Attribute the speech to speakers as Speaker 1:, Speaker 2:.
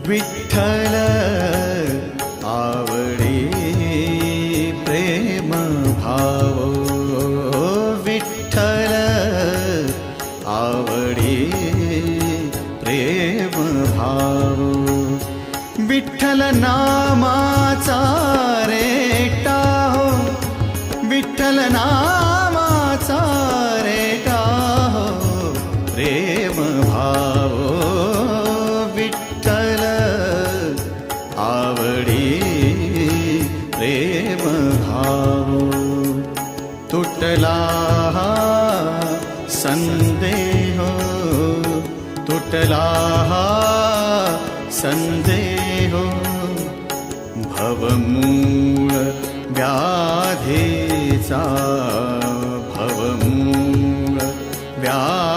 Speaker 1: विठ्ठल आवडे प्रेम भाव, विठ्ठल आवडे प्रेम भाव, विठ्ठल नामाचा रेटा हो, विठ्ठल नामाचा रेटा हो प्रेम भाव, विठ्ठल आवडे प्रेम भाव, तुटला संदेह, तुटला संदेह, भवमूळ व्याधीचा, भवमूळ व्याधी